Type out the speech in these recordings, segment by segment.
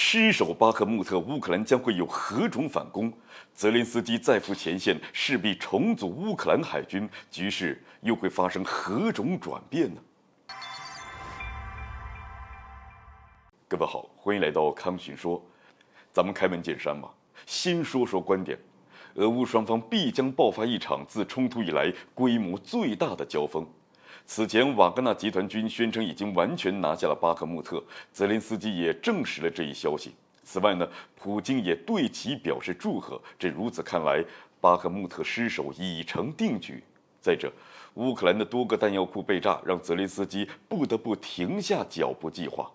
失守巴赫穆特，乌克兰将会有何种反攻？泽连斯基再赴前线，势必重组乌克兰海军，局势又会发生何种转变呢？各位好，欢迎来到康讯说，咱们开门见山吧，先说说观点。俄乌双方必将爆发一场自冲突以来规模最大的交锋。此前，瓦格纳集团军宣称已经完全拿下了巴赫穆特，泽连斯基也证实了这一消息。此外呢，普京也对其表示祝贺。这如此看来，巴赫穆特失守已成定局。再者，乌克兰的多个弹药库被炸，让泽连斯基不得不停下脚步计划。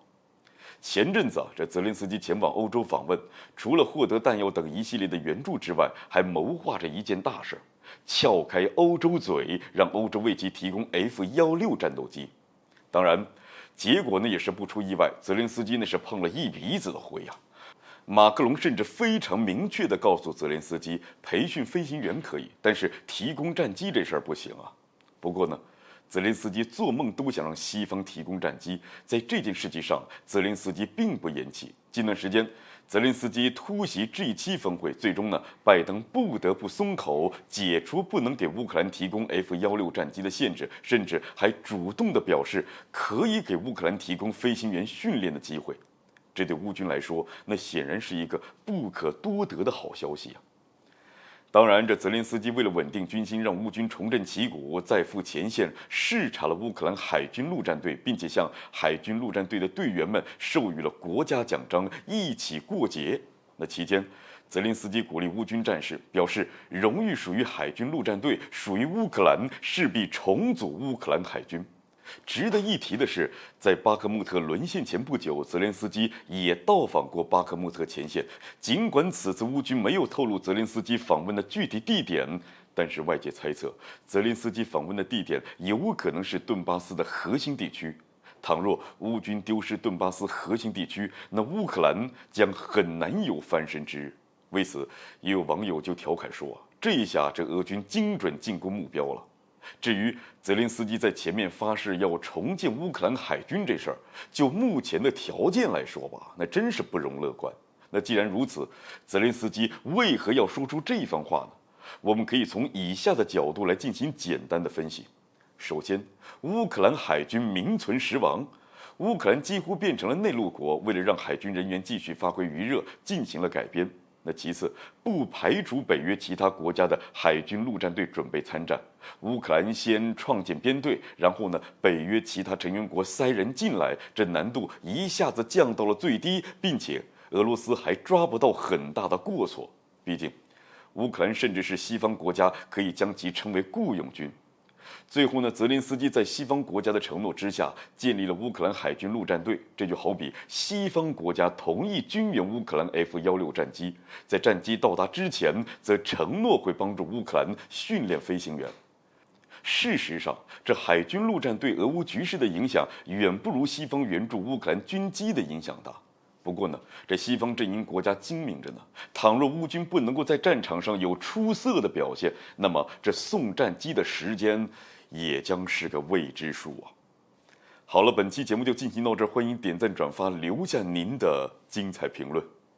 前阵子这泽连斯基前往欧洲访问，除了获得弹药等一系列的援助之外，还谋划着一件大事。撬开欧洲嘴，让欧洲为其提供 F-16战斗机。当然，结果呢也是不出意外，泽连斯基那是碰了一鼻子的灰啊。马克龙甚至非常明确地告诉泽连斯基，培训飞行员可以，但是提供战机这事儿不行啊。不过呢，泽连斯基做梦都想让西方提供战机，在这件事情上，泽连斯基并不言弃。近段时间，泽连斯基突袭 G7 峰会，最终呢，拜登不得不松口，解除不能给乌克兰提供 F-16战机的限制，甚至还主动地表示可以给乌克兰提供飞行员训练的机会。这对乌军来说，那显然是一个不可多得的好消息啊。当然，这泽连斯基为了稳定军心，让乌军重振旗鼓，再赴前线视察了乌克兰海军陆战队，并且向海军陆战队的队员们授予了国家奖章，一起过节。那期间，泽连斯基鼓励乌军战士，表示荣誉属于海军陆战队，属于乌克兰，势必重组乌克兰海军。值得一提的是，在巴赫穆特沦陷前不久，泽连斯基也到访过巴赫穆特前线。尽管此次乌军没有透露泽连斯基访问的具体地点，但是外界猜测，泽连斯基访问的地点有可能是顿巴斯的核心地区。倘若乌军丢失顿巴斯核心地区，那乌克兰将很难有翻身之日。为此，也有网友就调侃说这一下这俄军精准进攻目标了。至于泽连斯基在前面发誓要重建乌克兰海军这事儿，就目前的条件来说吧，那真是不容乐观。那既然如此，泽连斯基为何要说出这番话呢？我们可以从以下的角度来进行简单的分析。首先，乌克兰海军名存实亡，乌克兰几乎变成了内陆国，为了让海军人员继续发挥余热，进行了改编。那其次，不排除北约其他国家的海军陆战队准备参战，乌克兰先创建编队，然后呢，北约其他成员国塞人进来，这难度一下子降到了最低，并且俄罗斯还抓不到很大的过错。毕竟，乌克兰甚至是西方国家可以将其称为雇佣军。最后呢，泽连斯基在西方国家的承诺之下，建立了乌克兰海军陆战队。这就好比西方国家同意军援乌克兰 F-16战机，在战机到达之前，则承诺会帮助乌克兰训练飞行员。事实上，这海军陆战对俄乌局势的影响，远不如西方援助乌克兰军机的影响大。不过呢，这西方阵营国家精明着呢。倘若乌军不能够在战场上有出色的表现，那么这送战机的时间也将是个未知数啊。好了，本期节目就进行到这儿，欢迎点赞转发，留下您的精彩评论。